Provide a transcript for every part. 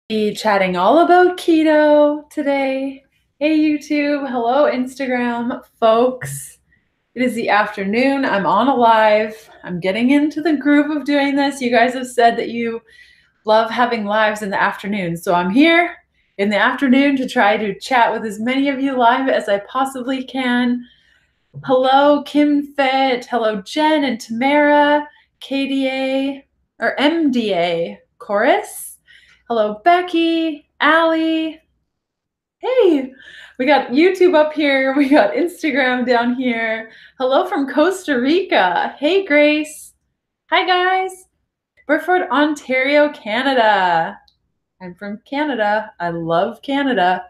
Be chatting all about keto today. Hey YouTube, hello Instagram folks. It is the afternoon. I'm on a live. I'm getting into the groove of doing this. You guys have said that you love having lives in the afternoon. So I'm here in the afternoon to try to chat with as many of you live as I possibly can. Hello Kim Fit. Hello Jen and Tamara, KDA or MDA Chorus. Hello Becky, Allie. Hey, we got YouTube up here. We got Instagram down here. Hello from Costa Rica. Hey Grace. Hi guys. Burford, Ontario, Canada. I'm from Canada. I love Canada.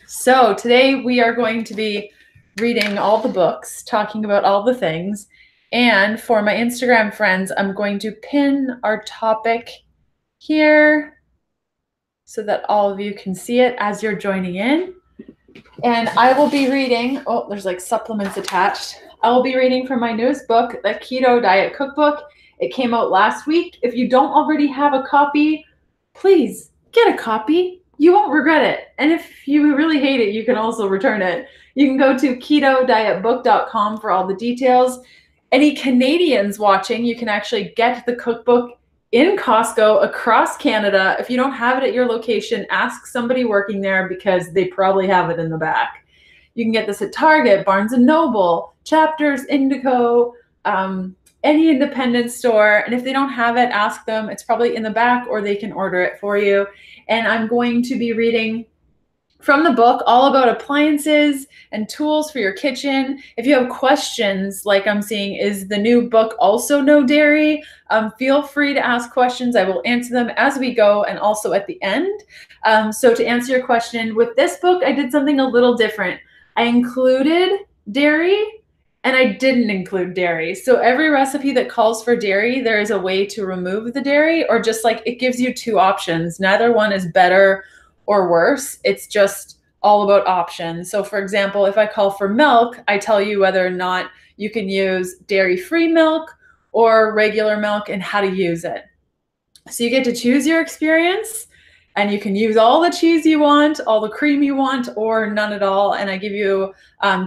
So today we are going to be reading all the books, talking about all the things. And for my Instagram friends, I'm going to pin our topic here so that all of you can see it as you're joining in. And I will be reading, oh, there's like supplements attached. I will be reading from my newest book, The Keto Diet Cookbook. It came out last week. If you don't already have a copy, please get a copy. You won't regret it. And if you really hate it, you can also return it. You can go to ketodietbook.com for all the details. Any Canadians watching, you can actually get the cookbook in Costco across Canada. If you don't have it at your location, ask somebody working there because they probably have it in the back. You can get this at Target, Barnes & Noble, Chapters, Indigo, any independent store. And if they don't have it, ask them. It's probably in the back or they can order it for you. And I'm going to be reading from the book all about appliances and tools for your kitchen. If you have questions, like I'm seeing, is the new book also no dairy? Feel free to ask questions. I will answer them as we go and also at the end. So to answer your question, with this book, I did something a little different. I included dairy and I didn't include dairy. So every recipe that calls for dairy, there is a way to remove the dairy, or just like it gives you two options. Neither one is better or worse. It's just all about options. So for example, if I call for milk, I tell you whether or not you can use dairy-free milk or regular milk and how to use it. So you get to choose your experience, and you can use all the cheese you want, all the cream you want, or none at all. And I give you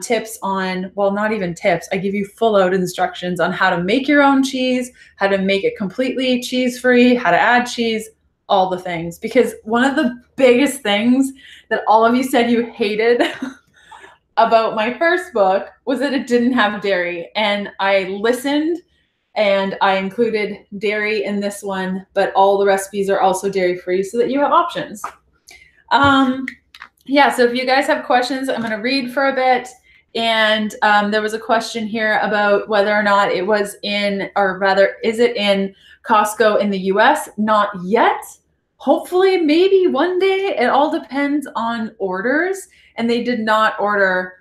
tips on, well, not even tips, I give you full out instructions on how to make your own cheese, how to make it completely cheese-free, how to add cheese, all the things. Because one of the biggest things that all of you said you hated about my first book was that it didn't have dairy. And I listened and I included dairy in this one, but all the recipes are also dairy-free so that you have options. Yeah, so if you guys have questions, I'm going to read for a bit. And there was a question here about whether or not it was in, or rather, is it in Costco in the US? Not yet. Hopefully, maybe one day. It all depends on orders. And they did not order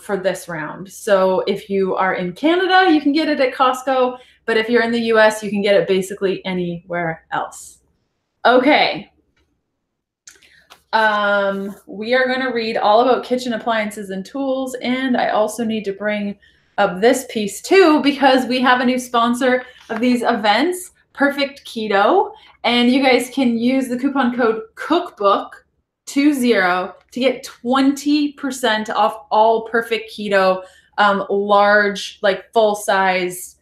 for this round. So if you are in Canada, you can get it at Costco. But if you're in the US, you can get it basically anywhere else. Okay. We are going to read all about kitchen appliances and tools. And I also need to bring up this piece too, because we have a new sponsor of these events, Perfect Keto. And you guys can use the coupon code COOKBOOK20 to get 20% off all Perfect Keto large, like full-size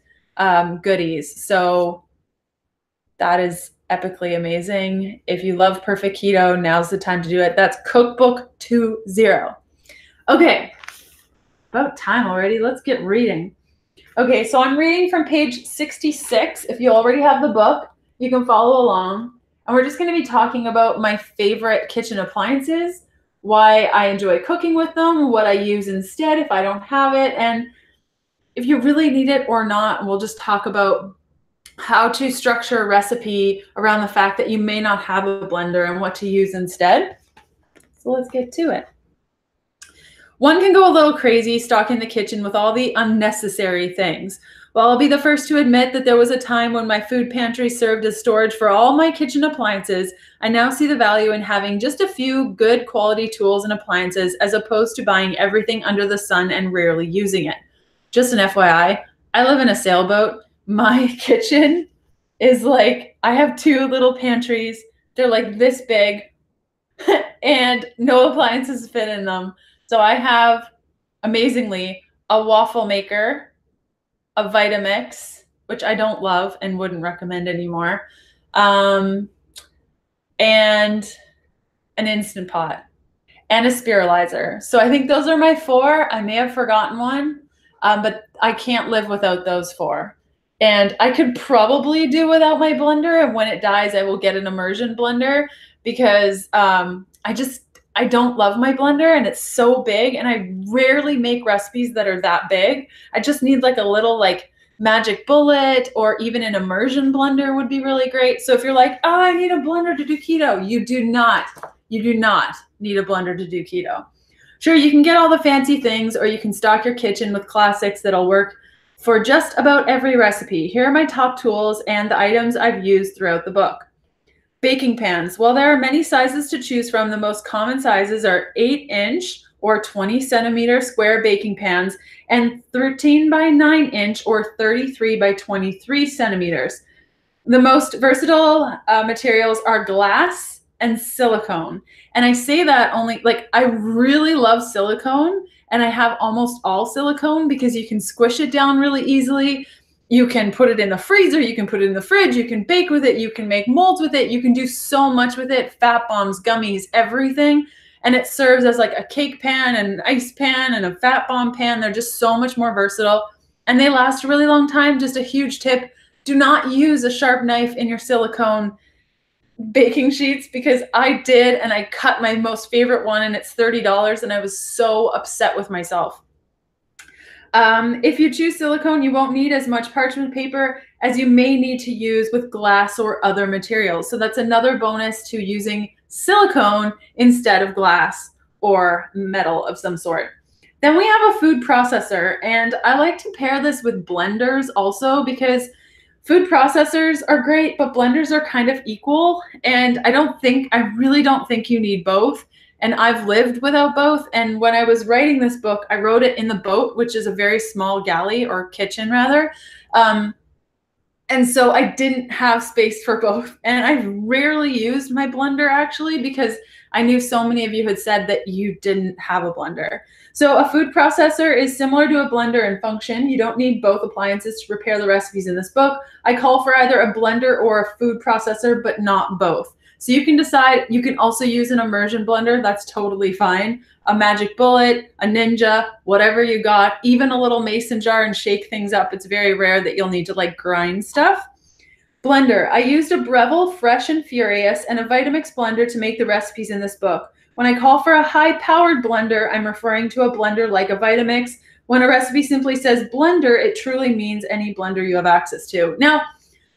goodies. So that is epically amazing. If you love Perfect Keto, now's the time to do it. That's Cookbook20. Okay, about time already. Let's get reading. Okay, so I'm reading from page 66. If you already have the book, you can follow along. And we're just going to be talking about my favorite kitchen appliances, why I enjoy cooking with them, what I use instead if I don't have it, and if you really need it or not. We'll just talk about how to structure a recipe around the fact that you may not have a blender and what to use instead. So let's get to it. One can go a little crazy stocking the kitchen with all the unnecessary things. Well, I'll be the first to admit that there was a time when my food pantry served as storage for all my kitchen appliances. I now see the value in having just a few good quality tools and appliances as opposed to buying everything under the sun and rarely using it. Just an FYI, I live in a sailboat. My kitchen is like, I have two little pantries. They're like this big and no appliances fit in them. So I have, amazingly, a waffle maker, a Vitamix, which I don't love and wouldn't recommend anymore, and an Instant Pot and a spiralizer. So I think those are my 4. I may have forgotten one, but I can't live without those 4. And I could probably do without my blender, and when it dies, I will get an immersion blender because I don't love my blender and it's so big, and I rarely make recipes that are that big. I just need like a little like magic bullet, or even an immersion blender would be really great. So if you're like, oh, I need a blender to do keto, you do not need a blender to do keto. Sure, you can get all the fancy things, or you can stock your kitchen with classics that'll work for just about every recipe. Here are my top tools and the items I've used throughout the book. Baking pans. While there are many sizes to choose from, the most common sizes are 8-inch or 20 centimeter square baking pans and 13 by 9-inch or 33 by 23 centimeters. The most versatile materials are glass and silicone. And I say that only, like, I really love silicone, and I have almost all silicone because you can squish it down really easily. You can put it in the freezer, you can put it in the fridge, you can bake with it, you can make molds with it, you can do so much with it, fat bombs, gummies, everything. And it serves as like a cake pan and an ice pan and a fat bomb pan. They're just so much more versatile, and they last a really long time. Just a huge tip: do not use a sharp knife in your silicone baking sheets, because I did, and I cut my most favorite one, and it's $30, and I was so upset with myself. If you choose silicone, you won't need as much parchment paper as you may need to use with glass or other materials. So that's another bonus to using silicone instead of glass or metal of some sort. Then we have a food processor, and I like to pair this with blenders also, because food processors are great, but blenders are kind of equal. And I really don't think you need both. And I've lived without both. And when I was writing this book, I wrote it in the boat, which is a very small galley, or kitchen rather. And so I didn't have space for both. And I rarely used my blender, actually, because I knew so many of you had said that you didn't have a blender. So a food processor is similar to a blender in function. You don't need both appliances to prepare the recipes in this book. I call for either a blender or a food processor, but not both. So you can decide. You can also use an immersion blender. That's totally fine. A Magic Bullet, a Ninja, whatever you got, even a little mason jar, and shake things up. It's very rare that you'll need to like grind stuff. Blender. I used a Breville Fresh and Furious and a Vitamix blender to make the recipes in this book. When I call for a high-powered blender, I'm referring to a blender like a Vitamix. When a recipe simply says blender, it truly means any blender you have access to. Now,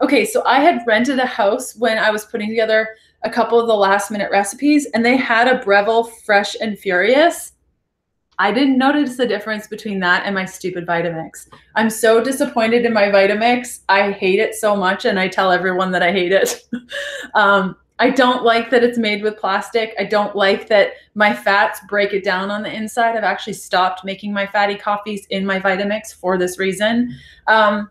okay, so I had rented a house when I was putting together a couple of the last-minute recipes, and they had a Breville Fresh and Furious. I didn't notice the difference between that and my stupid Vitamix. I'm so disappointed in my Vitamix. I hate it so much, and I tell everyone that I hate it. I don't like that it's made with plastic. I don't like that my fats break it down on the inside. I've actually stopped making my fatty coffees in my Vitamix for this reason. I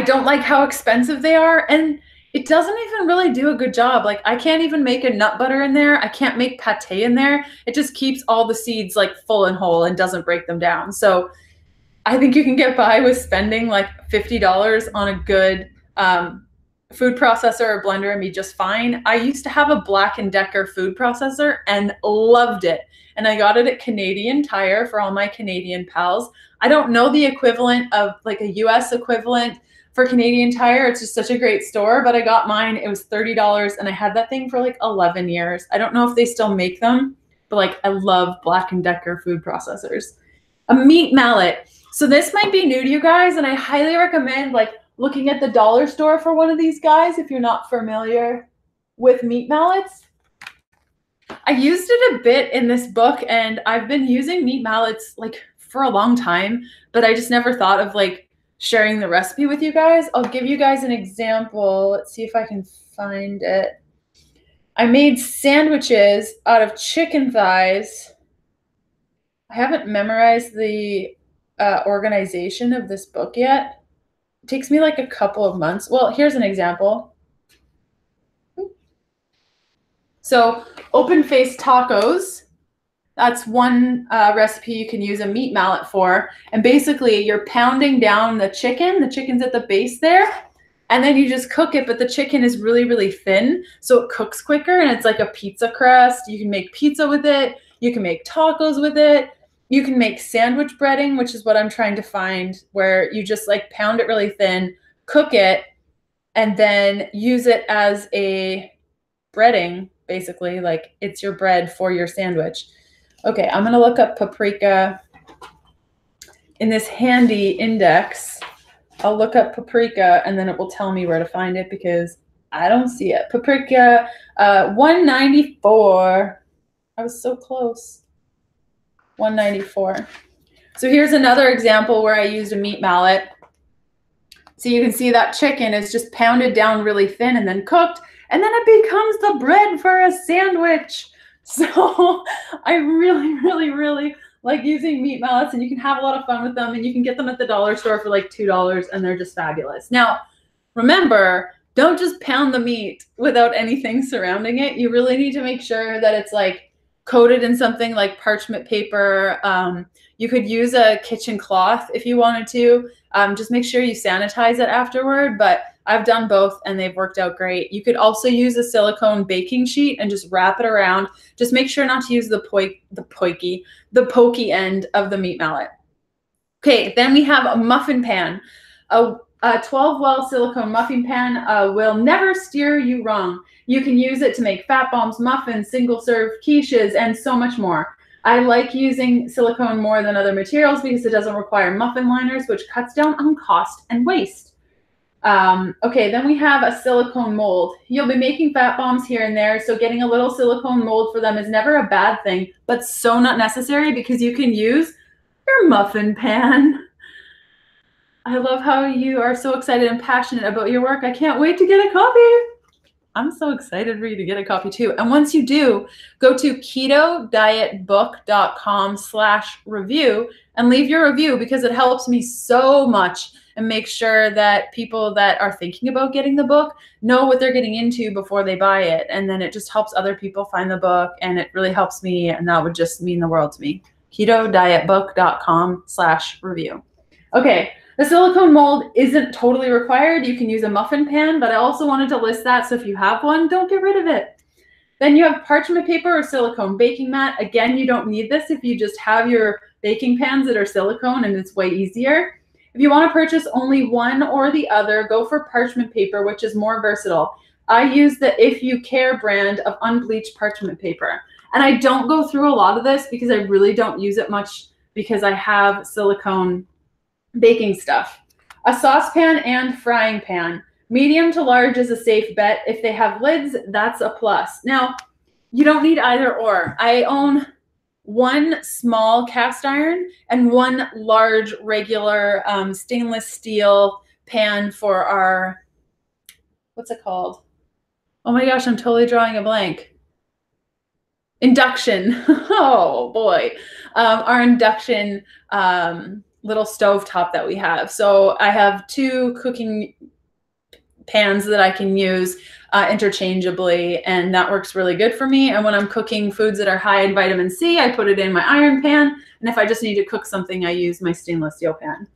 don't like how expensive they are, and it doesn't even really do a good job. Like, I can't even make a nut butter in there. I can't make pate in there. It just keeps all the seeds like full and whole and doesn't break them down. So I think you can get by with spending like $50 on a good food processor or blender and be just fine. I used to have a Black & Decker food processor and loved it. And I got it at Canadian Tire for all my Canadian pals. I don't know the equivalent of like a US equivalent for Canadian Tire. It's just such a great store, but I got mine. It was $30, and I had that thing for like 11 years. I don't know if they still make them, but like, I love Black & Decker food processors. A meat mallet. So this might be new to you guys, and I highly recommend like looking at the dollar store for one of these guys if you're not familiar with meat mallets. I used it a bit in this book, and I've been using meat mallets like for a long time, but I just never thought of like sharing the recipe with you guys. I'll give you guys an example. Let's see if I can find it. I made sandwiches out of chicken thighs. I haven't memorized the organization of this book yet. It takes me like a couple of months. Well, here's an example. So open-faced tacos, that's one recipe you can use a meat mallet for. And basically you're pounding down the chicken's at the base there, and then you just cook it, but the chicken is really, really thin, so it cooks quicker, and it's like a pizza crust. You can make pizza with it. You can make tacos with it. You can make sandwich breading, which is what I'm trying to find, where you just like pound it really thin, cook it, and then use it as a breading, basically. Like it's your bread for your sandwich. Okay, I'm gonna look up paprika in this handy index. I'll look up paprika and then it will tell me where to find it because I don't see it. Paprika, 194. I was so close. 194. So here's another example where I used a meat mallet. So you can see that chicken is just pounded down really thin and then cooked, and then it becomes the bread for a sandwich. So I really, really, really like using meat mallets, and you can have a lot of fun with them, and you can get them at the dollar store for like $2, and they're just fabulous. Now, remember, don't just pound the meat without anything surrounding it. You really need to make sure that it's like coated in something like parchment paper. You could use a kitchen cloth if you wanted to. Just make sure you sanitize it afterward, but I've done both and they've worked out great. You could also use a silicone baking sheet and just wrap it around. Just make sure not to use the pokey end of the meat mallet. Okay, then we have a muffin pan. A 12-well silicone muffin pan will never steer you wrong. You can use it to make fat bombs, muffins, single-serve quiches, and so much more. I like using silicone more than other materials because it doesn't require muffin liners, which cuts down on cost and waste. Okay, then we have a silicone mold. You'll be making fat bombs here and there, so getting a little silicone mold for them is never a bad thing, but so not necessary because you can use your muffin pan. I love how you are so excited and passionate about your work. I can't wait to get a copy. I'm so excited for you to get a copy too. And once you do, go to ketodietbook.com/review and leave your review because it helps me so much and make sure that people that are thinking about getting the book know what they're getting into before they buy it. And then it just helps other people find the book, and it really helps me, and that would just mean the world to me. ketodietbook.com/review. Okay. The silicone mold isn't totally required. You can use a muffin pan, but I also wanted to list that, so if you have one, don't get rid of it. Then you have parchment paper or silicone baking mat. Again, you don't need this if you just have your baking pans that are silicone, and it's way easier. If you want to purchase only one or the other, go for parchment paper, which is more versatile. I use the If You Care brand of unbleached parchment paper. And I don't go through a lot of this because I really don't use it much because I have silicone baking stuff. A saucepan and frying pan. Medium to large is a safe bet. If they have lids, that's a plus. Now, you don't need either or. I own one small cast iron and one large regular stainless steel pan for our, what's it called? Oh my gosh, I'm totally drawing a blank. Induction. Oh boy. Our induction little stove top that we have. So I have two cooking pans that I can use interchangeably, and that works really good for me. And when I'm cooking foods that are high in vitamin C, I put it in my iron pan. And if I just need to cook something, I use my stainless steel pan.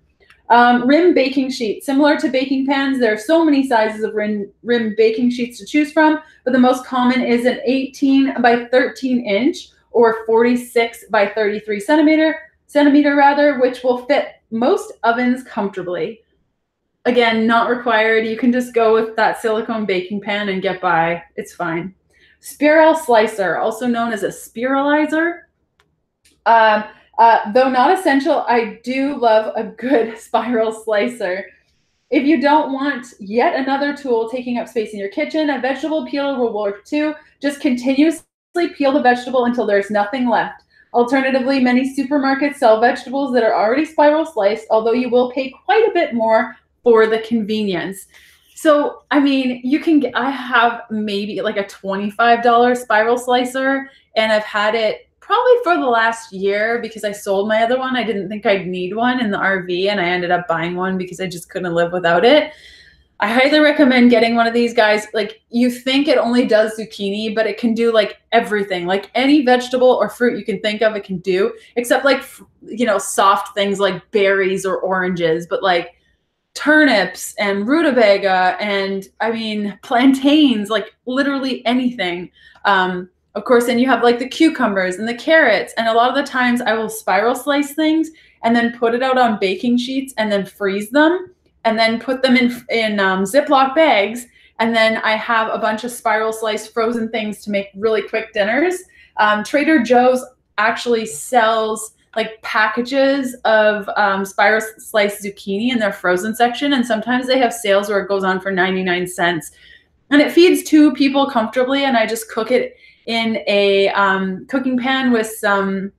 Rim baking sheet. Similar to baking pans, there are so many sizes of rim baking sheets to choose from, but the most common is an 18 by 13 inch or 46 by 33 centimeter, which will fit most ovens comfortably. Again, not required. You can just go with that silicone baking pan and get by. It's fine. Spiral slicer, also known as a spiralizer. Though not essential, I do love a good spiral slicer. If you don't want yet another tool taking up space in your kitchen, a vegetable peeler will work too. Just continuously peel the vegetable until there's nothing left. Alternatively, many supermarkets sell vegetables that are already spiral sliced, although you will pay quite a bit more for the convenience. So, I mean, you can get, I have maybe like a $25 spiral slicer, and I've had it probably for the last year because I sold my other one. I didn't think I'd need one in the RV, and I ended up buying one because I just couldn't live without it. I highly recommend getting one of these guys. Like, you think it only does zucchini, but it can do like everything. Like any vegetable or fruit you can think of, it can do, except like, you know, soft things like berries or oranges, but like turnips and rutabaga and, I mean, plantains, like literally anything. Of course, then you have like the cucumbers and the carrots. And a lot of the times I will spiral slice things and then put it out on baking sheets and then freeze them and then put them in Ziploc bags. And then I have a bunch of spiral sliced frozen things to make really quick dinners. Trader Joe's actually sells like packages of spiral sliced zucchini in their frozen section. And sometimes they have sales where it goes on for 99 cents. And it feeds 2 people comfortably. And I just cook it in a cooking pan with some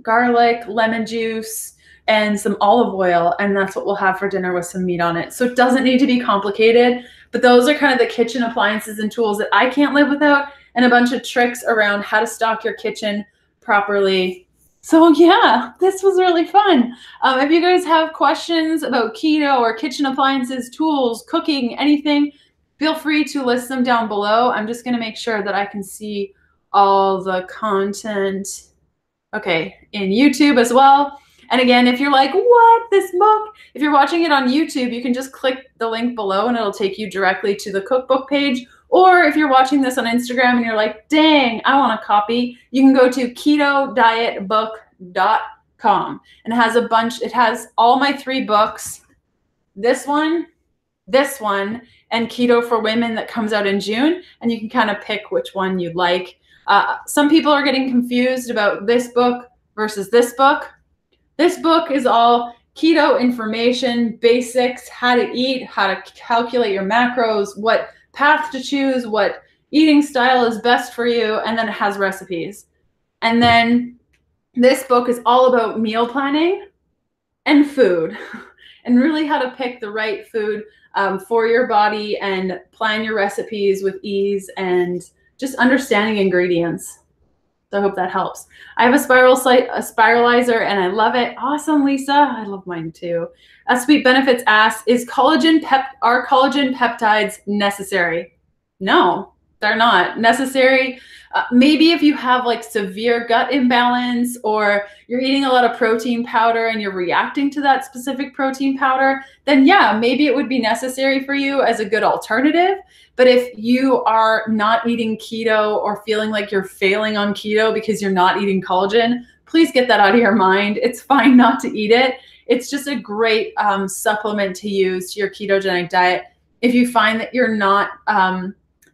garlic, lemon juice, and some olive oil. And that's what we'll have for dinner with some meat on it. So it doesn't need to be complicated. But those are kind of the kitchen appliances and tools that I can't live without, and a bunch of tricks around how to stock your kitchen properly. So yeah, this was really fun. If you guys have questions about keto or kitchen appliances, tools, cooking, anything, feel free to list them down below. I'm just going to make sure that I can see all the content, okay, in YouTube as well. And again, if you're like, what, this book? If you're watching it on YouTube, you can just click the link below and it'll take you directly to the cookbook page. Or if you're watching this on Instagram and you're like, dang, I want a copy, you can go to ketodietbook.com. And it has a bunch, it has all my 3 books, this one, and Keto for Women that comes out in June. And you can kind of pick which one you'd like. Some people are getting confused about this book versus this book. This book is all keto information, basics, how to eat, how to calculate your macros, what path to choose, what eating style is best for you, and then it has recipes. And then this book is all about meal planning and food and really how to pick the right food for your body and plan your recipes with ease and just understanding ingredients. So I hope that helps. I have a spiralizer and I love it. Awesome, Lisa. I love mine too. Sweet Benefits asks, are collagen peptides necessary? No, they're not necessary. Maybe if you have like severe gut imbalance or you're eating a lot of protein powder and you're reacting to that specific protein powder, then yeah, maybe it would be necessary for you as a good alternative. But if you are not eating keto or feeling like you're failing on keto because you're not eating collagen, please get that out of your mind. It's fine not to eat it. It's just a great supplement to use to your ketogenic diet if you find that you're not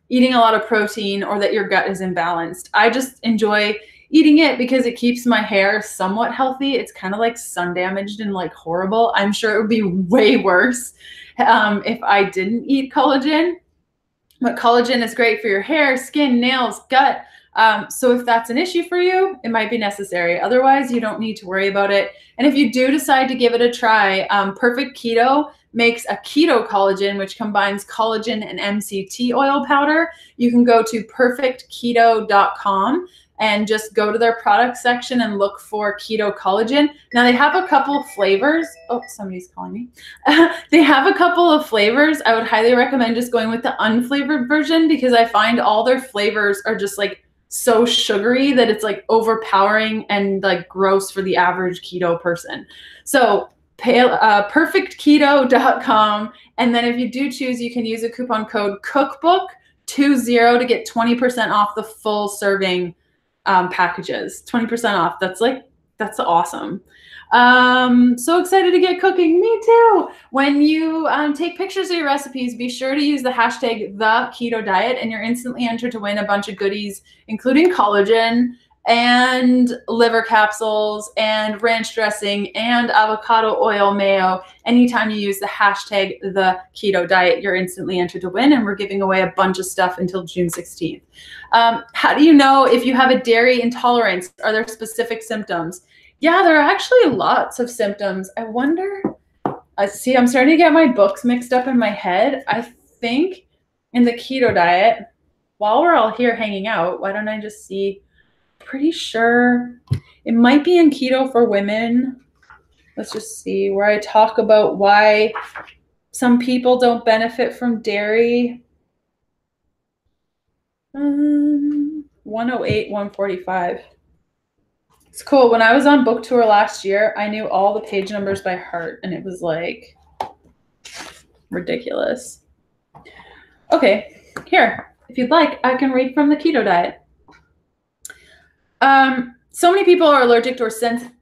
eating a lot of protein or that your gut is imbalanced. I just enjoy eating it because it keeps my hair somewhat healthy. It's kind of like sun damaged and like horrible. I'm sure it would be way worse if I didn't eat collagen. But collagen is great for your hair, skin, nails, gut. So if that's an issue for you, it might be necessary. Otherwise, you don't need to worry about it. And if you do decide to give it a try, Perfect Keto makes a keto collagen, which combines collagen and MCT oil powder. You can go to perfectketo.com and just go to their product section and look for keto collagen. Now they have a couple of flavors. Oh, somebody's calling me. They have a couple of flavors. I would highly recommend just going with the unflavored version because I find all their flavors are just like so sugary that it's like overpowering and like gross for the average keto person. So perfectketo.com. And then if you do choose, you can use a coupon code cookbook20 to get 20% off the full serving packages. 20% off. That's awesome. So excited to get cooking. Me too. When you take pictures of your recipes, be sure to use the hashtag #TheKetoDiet and you're instantly entered to win a bunch of goodies, including collagen and liver capsules and ranch dressing and avocado oil mayo. Anytime you use the hashtag #TheKetoDiet, you're instantly entered to win, and we're giving away a bunch of stuff until June 16th. How do you know if you have a dairy intolerance? Are there specific symptoms? Yeah, there are actually lots of symptoms. I wonder, see, I'm starting to get my books mixed up in my head. I think in the keto diet, while we're all here hanging out, why don't I just see, pretty sure it might be in Keto for Women. Let's just see where I talk about why Some people don't benefit from dairy. 108, 145. It's cool. When I was on book tour last year, I knew all the page numbers by heart, and it was like ridiculous. Okay, here, if you'd like, I can read from the keto diet. So many people are allergic or sensitive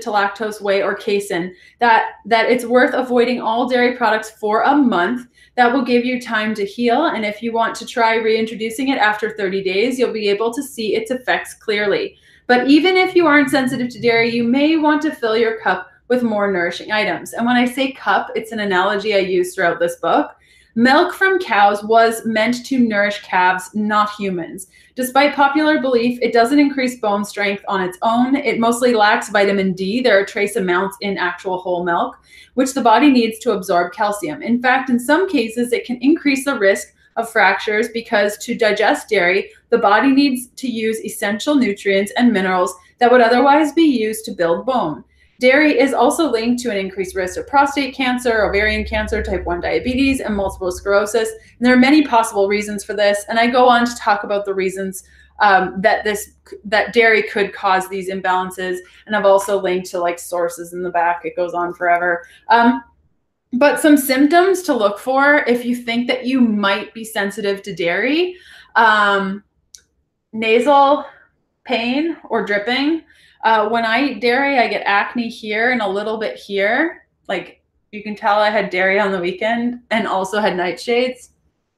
to lactose, whey, or casein that it's worth avoiding all dairy products for a month. That will give you time to heal, and if you want to try reintroducing it after 30 days, you'll be able to see its effects clearly. But even if you aren't sensitive to dairy, you may want to fill your cup with more nourishing items. And when I say cup, it's an analogy I use throughout this book. Milk from cows was meant to nourish calves, not humans. Despite popular belief, it doesn't increase bone strength on its own. It mostly lacks vitamin D. There are trace amounts in actual whole milk, which the body needs to absorb calcium. In fact, in some cases, it can increase the risk of fractures because to digest dairy, the body needs to use essential nutrients and minerals that would otherwise be used to build bone. Dairy is also linked to an increased risk of prostate cancer, ovarian cancer, type 1 diabetes, and multiple sclerosis. And there are many possible reasons for this. And I go on to talk about the reasons that dairy could cause these imbalances. And I've also linked to like sources in the back. It goes on forever. But some symptoms to look for if you think that you might be sensitive to dairy: nasal pain or dripping. When I eat dairy, I get acne here and a little bit here. Like you can tell I had dairy on the weekend and also had nightshades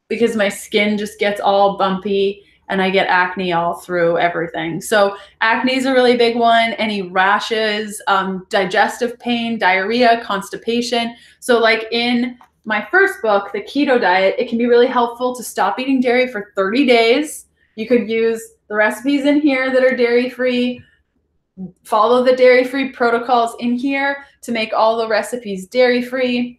because my skin just gets all bumpy and I get acne all through everything. So acne is a really big one. Any rashes, digestive pain, diarrhea, constipation. So like in my first book, The Keto Diet, it can be really helpful to stop eating dairy for 30 days. You could use the recipes in here that are dairy-free. Follow the dairy-free protocols in here to make all the recipes dairy-free.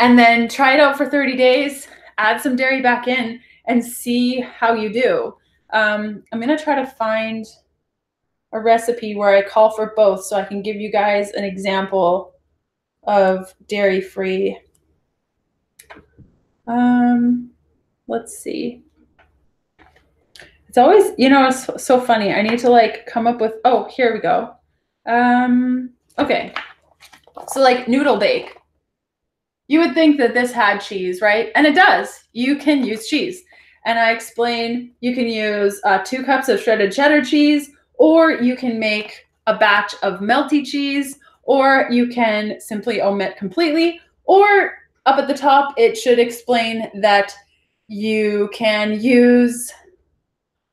And then try it out for 30 days, add some dairy back in, and see how you do. I'm going to try to find a recipe where I call for both so I can give you guys an example of dairy-free. Let's see. It's always, you know, it's so funny. I need to like come up with, oh, here we go. Okay. So like noodle bake. You would think that this had cheese, right? And it does. You can use cheese. And I explain you can use 2 cups of shredded cheddar cheese, or you can make a batch of melty cheese, or you can simply omit completely, or up at the top, it should explain that you can use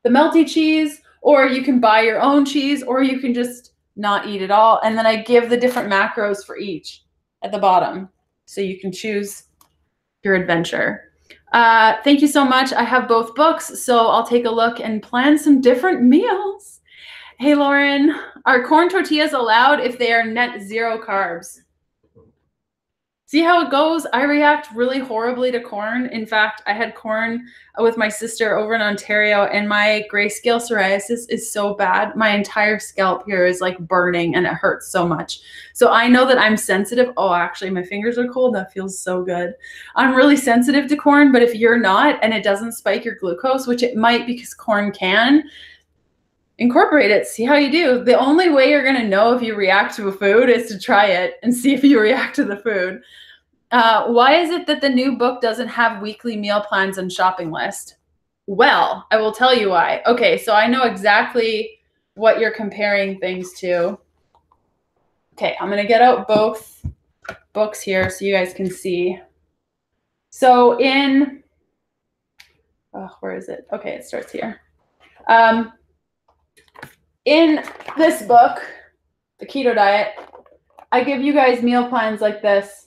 the melty cheese, or you can buy your own cheese, or you can just not eat it all. And then I give the different macros for each at the bottom, so you can choose your adventure. Thank you so much. I have both books, so I'll take a look and plan some different meals. Hey, Lauren, are corn tortillas allowed if they are net 0 carbs? See how it goes? I react really horribly to corn. In fact, I had corn with my sister over in Ontario, and my grayscale psoriasis is so bad. My entire scalp here is like burning and it hurts so much. So I know that I'm sensitive. Oh, actually, my fingers are cold. That feels so good. I'm really sensitive to corn, but if you're not and it doesn't spike your glucose, which it might because corn can, incorporate it, see how you do. The only way you're going to know if you react to a food is to try it and see if you react to the food. Why is it that the new book doesn't have weekly meal plans and shopping list? Well, I will tell you why. Okay, so I know exactly what you're comparing things to. Okay, I'm going to get out both books here so you guys can see. So in, where is it? Okay, it starts here. In this book, The Keto Diet, I give you guys meal plans like this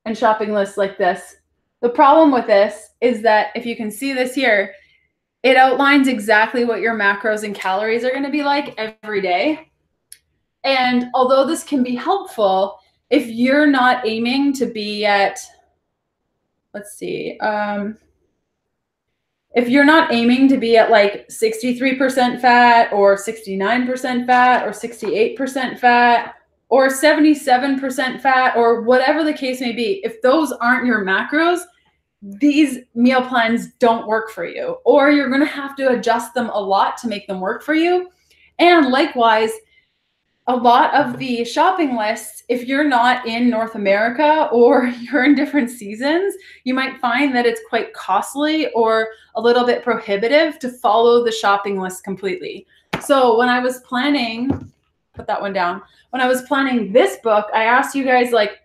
and shopping lists like this. The problem with this is that if you can see this here, it outlines exactly what your macros and calories are going to be like every day. And although this can be helpful, if you're not aiming to be at, let's see, if you're not aiming to be at like 63% fat or 69% fat or 68% fat or 77% fat, or whatever the case may be, if those aren't your macros, these meal plans don't work for you, or you're going to have to adjust them a lot to make them work for you. And likewise, a lot of the shopping lists, if you're not in North America or you're in different seasons, you might find that it's quite costly or a little bit prohibitive to follow the shopping list completely. So when I was planning, put that one down. When I was planning this book, I asked you guys, like,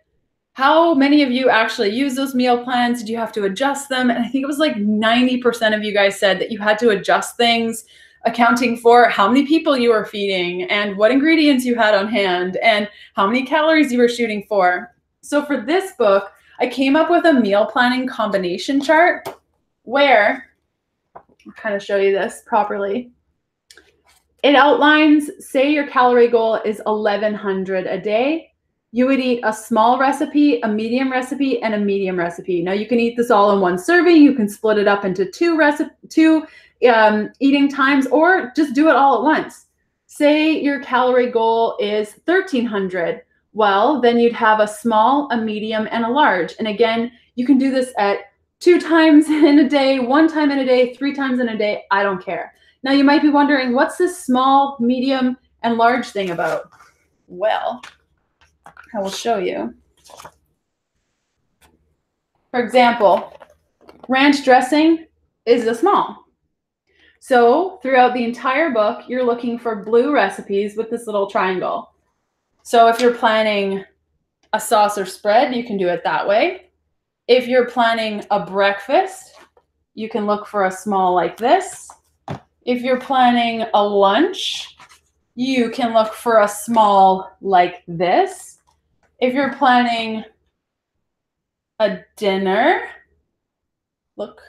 how many of you actually use those meal plans? Did you have to adjust them? And I think it was like 90% of you guys said that you had to adjust things, accounting for how many people you were feeding and what ingredients you had on hand and how many calories you were shooting for. So for this book, I came up with a meal planning combination chart where, I'll kind of show you this properly. It outlines, say your calorie goal is 1,100 a day. You would eat a small recipe, a medium recipe, and a medium recipe. Now you can eat this all in one serving. You can split it up into two eating times, or just do it all at once. Say your calorie goal is 1,300. Well, then you'd have a small, a medium, and a large. And again, you can do this at 2 times in a day, 1 time in a day, 3 times in a day. I don't care. Now you might be wondering, what's this small, medium, and large thing about? Well, I will show you. For example, ranch dressing is a small. So throughout the entire book, you're looking for blue recipes with this little triangle. So if you're planning a sauce or spread, you can do it that way. If you're planning a breakfast, you can look for a small like this. If you're planning a lunch, you can look for a small like this. If you're planning a dinner, look.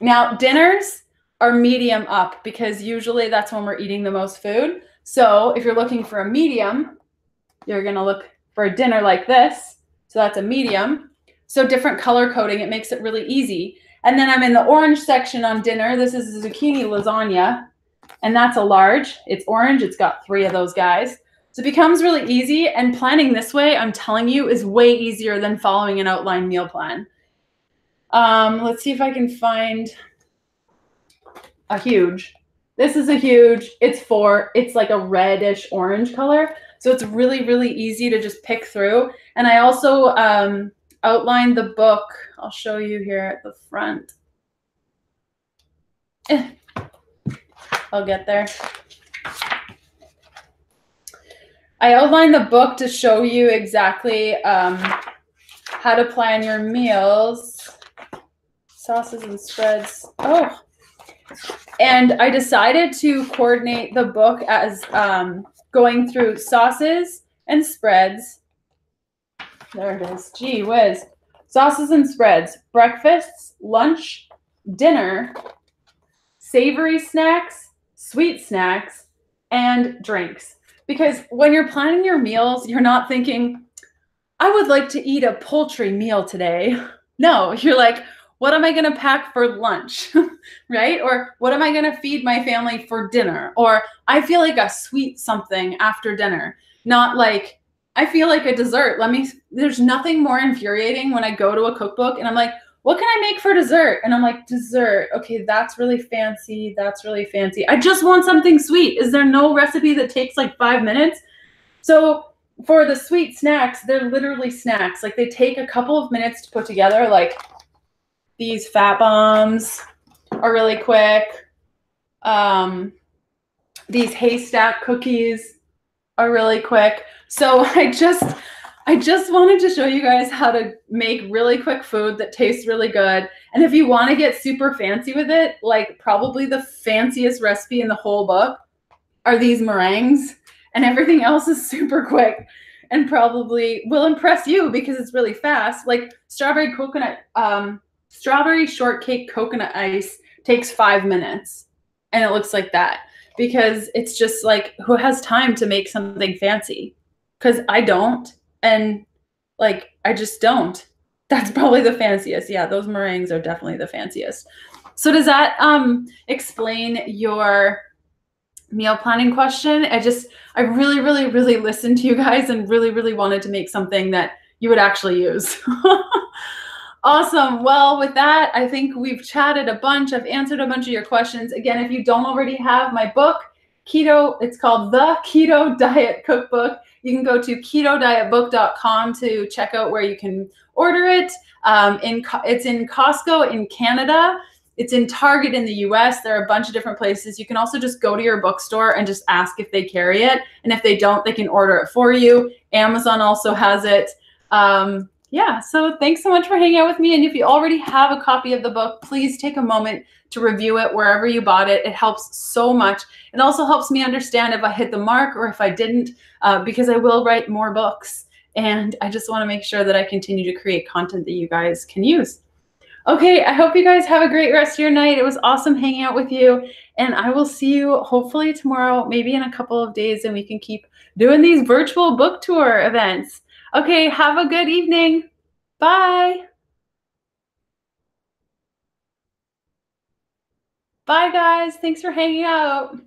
Now, dinners are medium up because usually that's when we're eating the most food. So if you're looking for a medium, you're going to look for a dinner like this. So that's a medium. So different color coding, it makes it really easy. And then I'm in the orange section on dinner. This is a zucchini lasagna, and that's a large. It's orange. It's got 3 of those guys. So it becomes really easy, and planning this way, I'm telling you, is way easier than following an outline meal plan. Let's see if I can find a huge. This is a huge. It's 4. It's like a reddish orange color. So it's really, really easy to just pick through. And I also outlined the book. I'll show you here at the front. I'll get there. I outlined the book to show you exactly how to plan your meals, sauces and spreads. Oh, and I decided to coordinate the book as going through sauces and spreads. There it is. Gee whiz. Sauces and spreads, breakfasts, lunch, dinner, savory snacks, sweet snacks, and drinks. Because when you're planning your meals, you're not thinking, I would like to eat a poultry meal today. No, you're like, what am I going to pack for lunch, right? Or what am I going to feed my family for dinner? Or I feel like a sweet something after dinner, not like, I feel like a dessert. There's nothing more infuriating when I go to a cookbook and I'm like, what can I make for dessert? And I'm like, dessert. Okay, that's really fancy. That's really fancy. I just want something sweet. Is there no recipe that takes like 5 minutes? So for the sweet snacks, they're literally snacks. Like they take a couple of minutes to put together. Like these fat bombs are really quick. These haystack cookies are really quick. So I just wanted to show you guys how to make really quick food that tastes really good. And if you want to get super fancy with it, like probably the fanciest recipe in the whole book are these meringues, and everything else is super quick and probably will impress you because it's really fast. Like strawberry shortcake coconut ice takes 5 minutes and it looks like that because it's just like, who has time to make something fancy? Because I don't. And like, I just don't. That's probably the fanciest. Yeah, those meringues are definitely the fanciest. So does that explain your meal planning question. I really, really, really listened to you guys and really, really wanted to make something that you would actually use. Awesome. Well, with that, I think we've chatted a bunch. I've answered a bunch of your questions. Again, if you don't already have my book, it's called The Keto Diet Cookbook. You can go to ketodietbook.com to check out where you can order it. It's in Costco in Canada. It's in Target in the US. There are a bunch of different places. You can also just go to your bookstore and just ask if they carry it. And if they don't, they can order it for you. Amazon also has it. Yeah, so thanks so much for hanging out with me. And if you already have a copy of the book, please take a moment to review it wherever you bought it. It helps so much. It also helps me understand if I hit the mark or if I didn't, because I will write more books. And I just want to make sure that I continue to create content that you guys can use. Okay, I hope you guys have a great rest of your night. It was awesome hanging out with you. And I will see you hopefully tomorrow, maybe in a couple of days, and we can keep doing these virtual book tour events. Okay, have a good evening. Bye. Bye, guys. Thanks for hanging out.